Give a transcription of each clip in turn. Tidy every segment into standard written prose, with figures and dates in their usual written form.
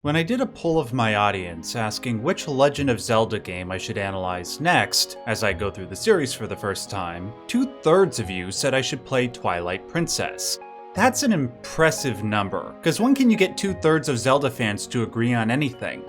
When I did a poll of my audience asking which Legend of Zelda game I should analyze next as I go through the series for the first time, 2/3 of you said I should play Twilight Princess. That's an impressive number, because when can you get 2/3 of Zelda fans to agree on anything?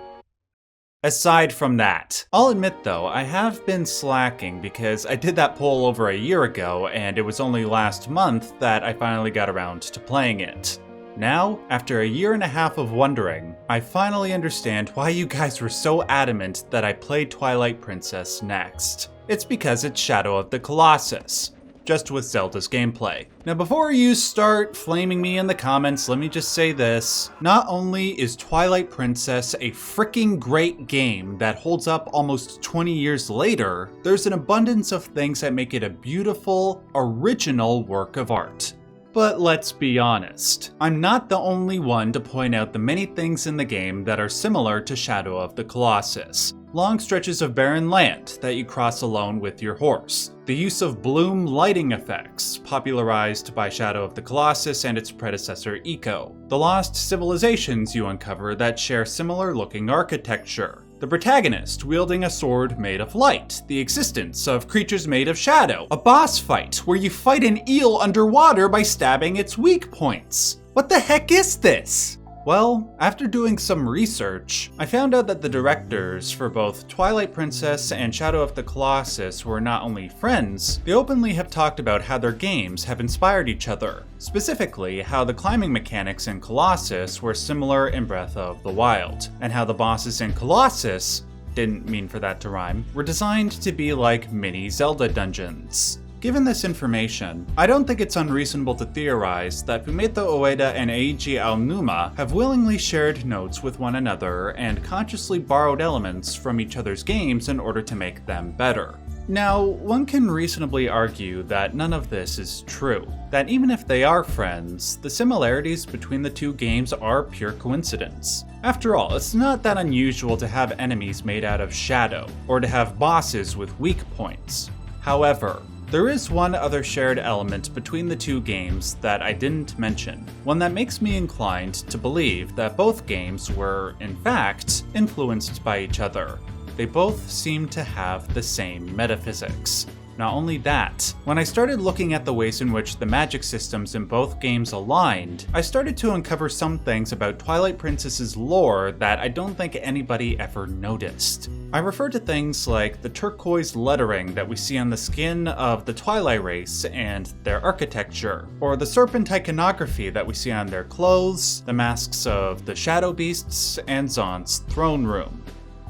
Aside from that, I'll admit though, I have been slacking because I did that poll over a year ago and it was only last month that I finally got around to playing it. Now, after a year and a half of wondering, I finally understand why you guys were so adamant that I play Twilight Princess next. It's because it's Shadow of the Colossus, just with Zelda's gameplay. Now before you start flaming me in the comments, let me just say this. Not only is Twilight Princess a freaking great game that holds up almost 20 years later, there's an abundance of things that make it a beautiful, original work of art. But let's be honest, I'm not the only one to point out the many things in the game that are similar to Shadow of the Colossus. Long stretches of barren land that you cross alone with your horse. The use of bloom lighting effects, popularized by Shadow of the Colossus and its predecessor Ico. The lost civilizations you uncover that share similar looking architecture. The protagonist wielding a sword made of light, the existence of creatures made of shadow, a boss fight where you fight an eel underwater by stabbing its weak points. What the heck is this? Well, after doing some research, I found out that the directors for both Twilight Princess and Shadow of the Colossus were not only friends, they openly have talked about how their games have inspired each other. Specifically, how the climbing mechanics in Colossus were similar in Breath of the Wild, and how the bosses in Colossus, didn't mean for that to rhyme, were designed to be like mini Zelda dungeons. Given this information, I don't think it's unreasonable to theorize that Fumito Ueda and Eiji Aonuma have willingly shared notes with one another and consciously borrowed elements from each other's games in order to make them better. Now, one can reasonably argue that none of this is true, that even if they are friends, the similarities between the two games are pure coincidence. After all, it's not that unusual to have enemies made out of shadow, or to have bosses with weak points. However, there is one other shared element between the two games that I didn't mention, one that makes me inclined to believe that both games were, in fact, influenced by each other. They both seem to have the same metaphysics. Not only that, when I started looking at the ways in which the magic systems in both games aligned, I started to uncover some things about Twilight Princess's lore that I don't think anybody ever noticed. I refer to things like the turquoise lettering that we see on the skin of the Twilight race and their architecture, or the serpent iconography that we see on their clothes, the masks of the shadow beasts, and Zaun's throne room.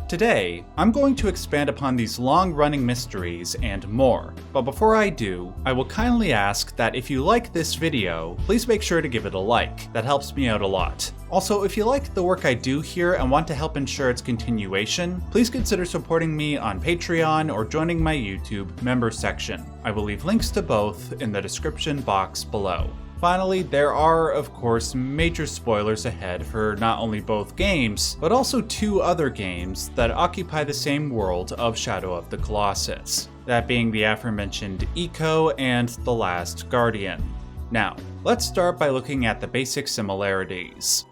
Today, I'm going to expand upon these long-running mysteries and more, but before I do, I will kindly ask that if you like this video, please make sure to give it a like. That helps me out a lot. Also, if you like the work I do here and want to help ensure its continuation, please consider supporting me on Patreon or joining my YouTube member section. I will leave links to both in the description box below. Finally, there are, of course, major spoilers ahead for not only both games, but also two other games that occupy the same world of Shadow of the Colossus, that being the aforementioned Ico and The Last Guardian. Now, let's start by looking at the basic similarities.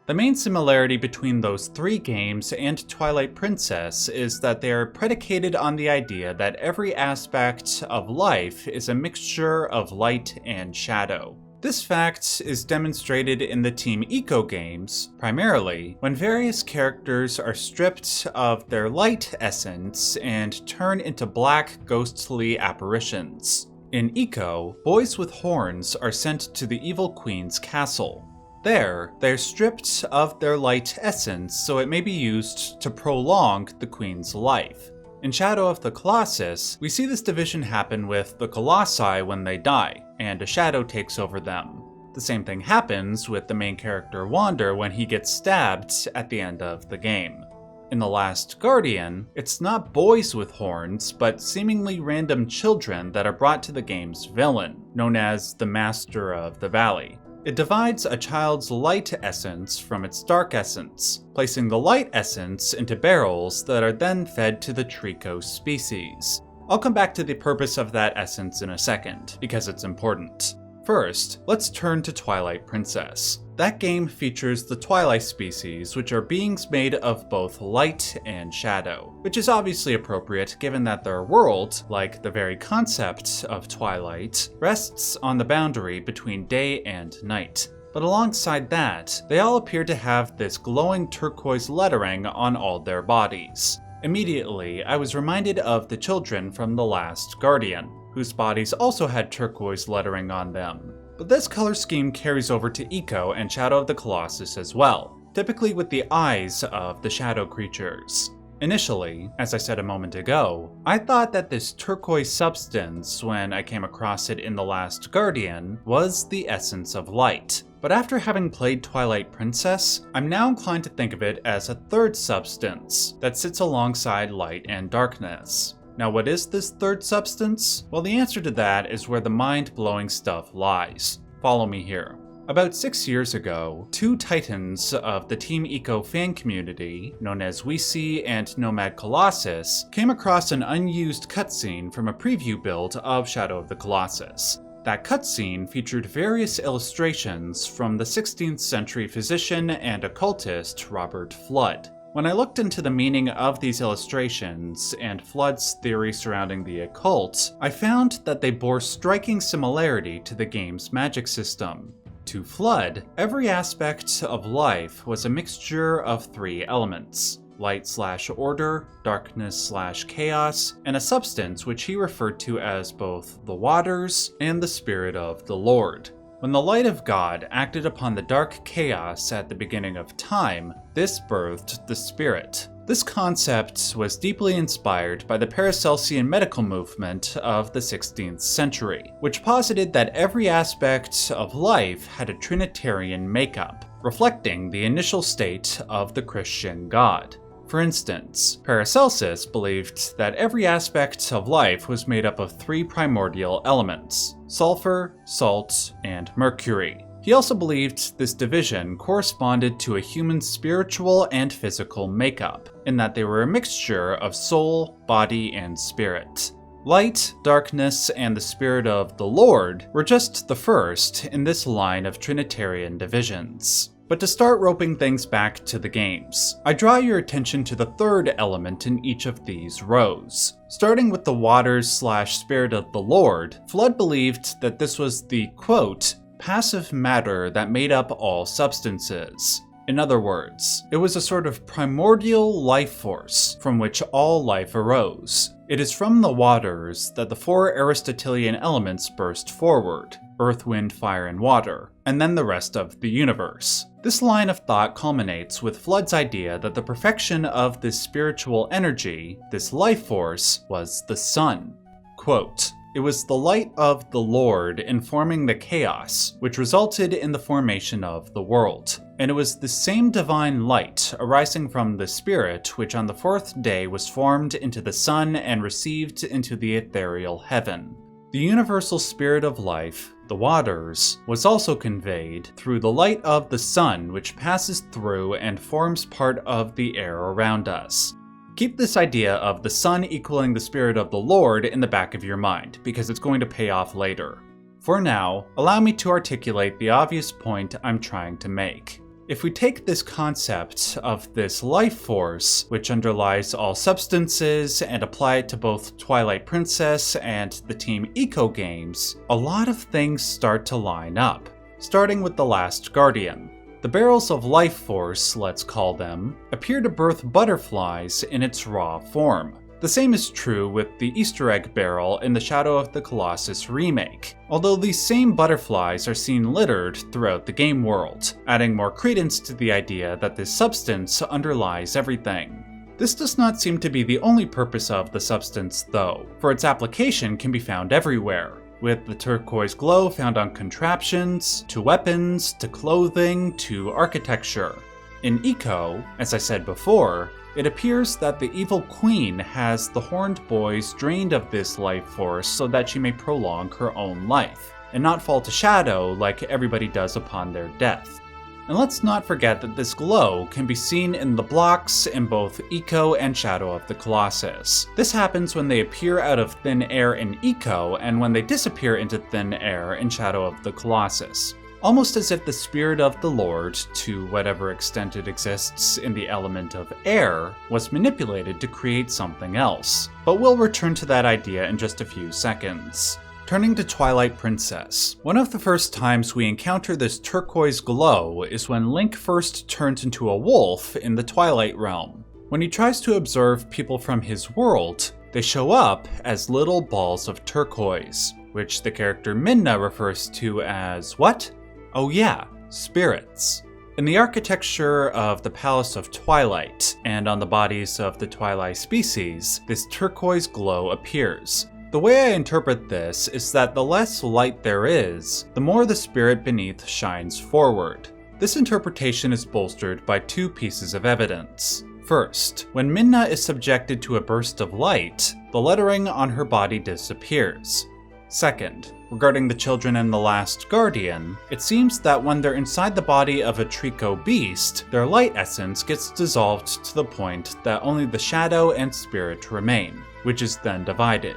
The main similarity between those three games and Twilight Princess is that they are predicated on the idea that every aspect of life is a mixture of light and shadow. This fact is demonstrated in the Team Ico games, primarily, when various characters are stripped of their light essence and turn into black, ghostly apparitions. In Ico, boys with horns are sent to the Evil Queen's castle. There, they're stripped of their light essence so it may be used to prolong the Queen's life. In Shadow of the Colossus, we see this division happen with the Colossi when they die, and a shadow takes over them. The same thing happens with the main character Wander when he gets stabbed at the end of the game. In The Last Guardian, it's not boys with horns, but seemingly random children that are brought to the game's villain, known as the Master of the Valley. It divides a child's light essence from its dark essence, placing the light essence into barrels that are then fed to the Trico species. I'll come back to the purpose of that essence in a second, because it's important. first, let's turn to Twilight Princess. That game features the Twilight species, which are beings made of both light and shadow, which is obviously appropriate given that their world, like the very concept of Twilight, rests on the boundary between day and night. But alongside that, they all appear to have this glowing turquoise lettering on all their bodies. Immediately, I was reminded of the children from The Last Guardian, whose bodies also had turquoise lettering on them. But this color scheme carries over to Ico and Shadow of the Colossus as well, typically with the eyes of the shadow creatures. Initially, as I said a moment ago, I thought that this turquoise substance, when I came across it in The Last Guardian, was the essence of light. But after having played Twilight Princess, I'm now inclined to think of it as a third substance that sits alongside light and darkness. Now, what is this third substance? Well, the answer to that is where the mind-blowing stuff lies. Follow me here. About 6 years ago, two titans of the Team Ico fan community, known as WeSee and Nomad Colossus, came across an unused cutscene from a preview build of Shadow of the Colossus. That cutscene featured various illustrations from the 16th century physician and occultist Robert Fludd. When I looked into the meaning of these illustrations and Fludd's theory surrounding the occult, I found that they bore striking similarity to the game's magic system. To Fludd, every aspect of life was a mixture of three elements: light/order, darkness/chaos, and a substance which he referred to as both the waters and the spirit of the Lord. When the light of God acted upon the dark chaos at the beginning of time, this birthed the Spirit. This concept was deeply inspired by the Paracelsian medical movement of the 16th century, which posited that every aspect of life had a Trinitarian makeup, reflecting the initial state of the Christian God. For instance, Paracelsus believed that every aspect of life was made up of three primordial elements: sulfur, salt, and mercury. He also believed this division corresponded to a human's spiritual and physical makeup, in that they were a mixture of soul, body, and spirit. Light, darkness, and the spirit of the Lord were just the first in this line of Trinitarian divisions. But to start roping things back to the games, I draw your attention to the third element in each of these rows. Starting with the waters/spirit of the Lord, Fludd believed that this was the, quote, passive matter that made up all substances. In other words, it was a sort of primordial life force from which all life arose. It is from the waters that the four Aristotelian elements burst forward: earth, wind, fire, and water, and then the rest of the universe. This line of thought culminates with Fludd's idea that the perfection of this spiritual energy, this life force, was the sun. Quote, "It was the light of the Lord informing the chaos, which resulted in the formation of the world. And it was the same divine light arising from the Spirit which on the fourth day was formed into the sun and received into the ethereal heaven." The universal spirit of life, the waters, was also conveyed through the light of the sun, which passes through and forms part of the air around us. Keep this idea of the sun equaling the spirit of the Lord in the back of your mind, because it's going to pay off later. For now, allow me to articulate the obvious point I'm trying to make. If we take this concept of this life force, which underlies all substances, and apply it to both Twilight Princess and the Team Ico games, a lot of things start to line up. Starting with The Last Guardian. The barrels of life force, let's call them, appear to birth butterflies in its raw form. The same is true with the Easter egg barrel in the Shadow of the Colossus remake, although these same butterflies are seen littered throughout the game world, adding more credence to the idea that this substance underlies everything. This does not seem to be the only purpose of the substance though, for its application can be found everywhere, with the turquoise glow found on contraptions, to weapons, to clothing, to architecture. In Ico, as I said before, it appears that the evil queen has the horned boys drained of this life force so that she may prolong her own life, and not fall to shadow like everybody does upon their death. And let's not forget that this glow can be seen in the blocks in both Eco and Shadow of the Colossus. This happens when they appear out of thin air in Eco and when they disappear into thin air in Shadow of the Colossus. Almost as if the spirit of the Lord, to whatever extent it exists in the element of air, was manipulated to create something else. But we'll return to that idea in just a few seconds. Turning to Twilight Princess, one of the first times we encounter this turquoise glow is when Link first turns into a wolf in the Twilight realm. When he tries to observe people from his world, they show up as little balls of turquoise, which the character Midna refers to as what? Oh yeah, spirits. In the architecture of the Palace of Twilight, and on the bodies of the Twilight species, this turquoise glow appears. The way I interpret this is that the less light there is, the more the spirit beneath shines forward. This interpretation is bolstered by two pieces of evidence. First, when Midna is subjected to a burst of light, the lettering on her body disappears. Second, regarding the children in The Last Guardian, it seems that when they're inside the body of a Trico beast, their light essence gets dissolved to the point that only the shadow and spirit remain, which is then divided.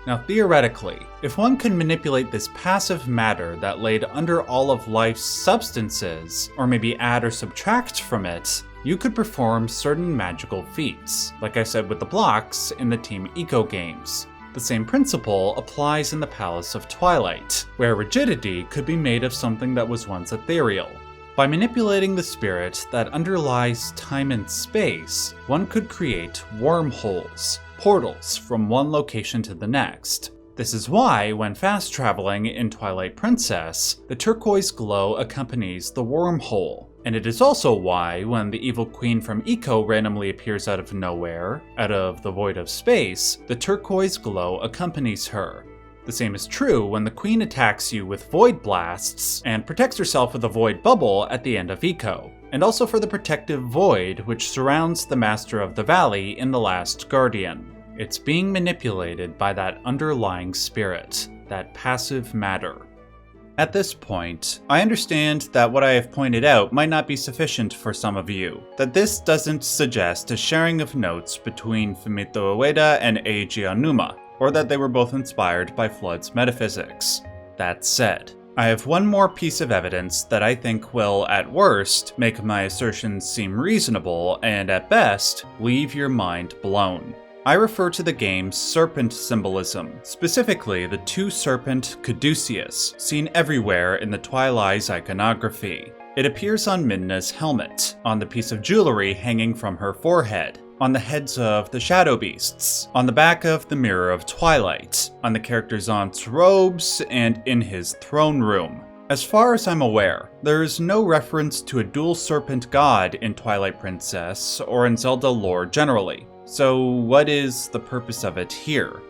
Now theoretically, if one could manipulate this passive matter that laid under all of life's substances, or maybe add or subtract from it, you could perform certain magical feats, like I said with the blocks in the Team Eco games. The same principle applies in the Palace of Twilight, where rigidity could be made of something that was once ethereal. By manipulating the spirit that underlies time and space, one could create wormholes, portals from one location to the next. This is why, when fast traveling in Twilight Princess, the turquoise glow accompanies the wormhole. And it is also why, when the evil queen from Eco randomly appears out of nowhere, out of the void of space, the turquoise glow accompanies her. The same is true when the queen attacks you with void blasts and protects herself with a void bubble at the end of Eco, and also for the protective void which surrounds the Master of the Valley in The Last Guardian. It's being manipulated by that underlying spirit, that passive matter. At this point, I understand that what I have pointed out might not be sufficient for some of you, that this doesn't suggest a sharing of notes between Fumito Ueda and Eiji Aonuma, or that they were both inspired by Flood's metaphysics. That said, I have one more piece of evidence that I think will, at worst, make my assertions seem reasonable, and at best, leave your mind blown. I refer to the game's serpent symbolism, specifically the two-serpent caduceus, seen everywhere in the Twilight's iconography. It appears on Midna's helmet, on the piece of jewelry hanging from her forehead, on the heads of the shadow beasts, on the back of the Mirror of Twilight, on the character's aunt's robes, and in his throne room. As far as I'm aware, there is no reference to a dual serpent god in Twilight Princess or in Zelda lore generally. So what is the purpose of it here?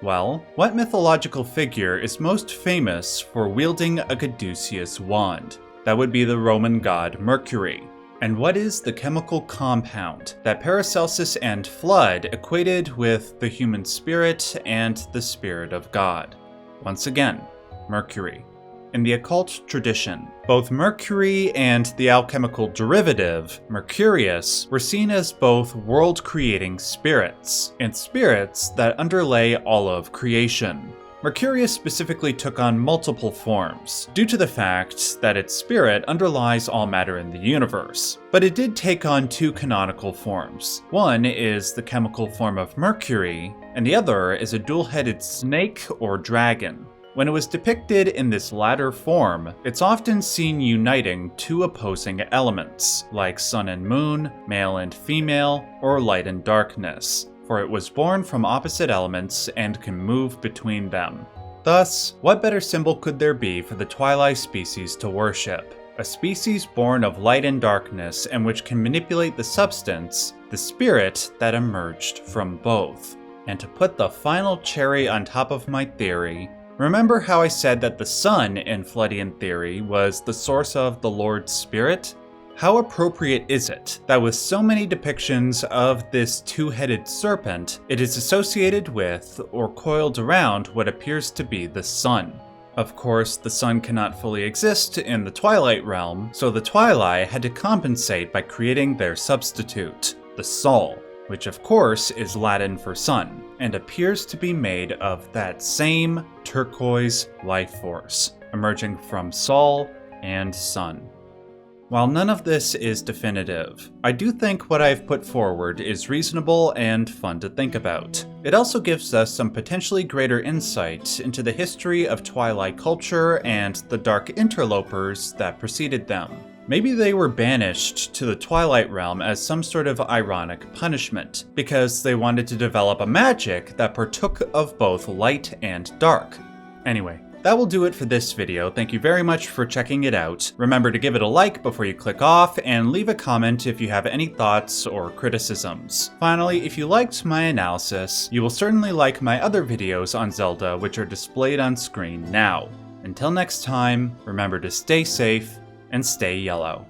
Well, what mythological figure is most famous for wielding a caduceus wand? That would be the Roman god Mercury. And what is the chemical compound that Paracelsus and Flood equated with the human spirit and the spirit of God? Once again, Mercury. In the occult tradition, both Mercury and the alchemical derivative, Mercurius, were seen as both world-creating spirits, and spirits that underlay all of creation. Mercurius specifically took on multiple forms, due to the fact that its spirit underlies all matter in the universe. But it did take on two canonical forms. One is the chemical form of Mercury, and the other is a dual-headed snake or dragon. When it was depicted in this latter form, it's often seen uniting two opposing elements, like sun and moon, male and female, or light and darkness, for it was born from opposite elements and can move between them. Thus, what better symbol could there be for the Twilight species to worship? A species born of light and darkness and which can manipulate the substance, the spirit that emerged from both. And to put the final cherry on top of my theory, remember how I said that the sun in Floodian theory was the source of the Lord's Spirit? How appropriate is it that with so many depictions of this two-headed serpent, it is associated with or coiled around what appears to be the sun? Of course, the sun cannot fully exist in the Twilight realm, so the Twilight had to compensate by creating their substitute, the Sol, which of course is Latin for sun, and appears to be made of that same turquoise life force, emerging from Sol and sun. While none of this is definitive, I do think what I've put forward is reasonable and fun to think about. It also gives us some potentially greater insight into the history of Twilight culture and the dark interlopers that preceded them. Maybe they were banished to the Twilight realm as some sort of ironic punishment, because they wanted to develop a magic that partook of both light and dark. Anyway, that will do it for this video. Thank you very much for checking it out. Remember to give it a like before you click off, and leave a comment if you have any thoughts or criticisms. Finally, if you liked my analysis, you will certainly like my other videos on Zelda, which are displayed on screen now. Until next time, remember to stay safe and stay yellow.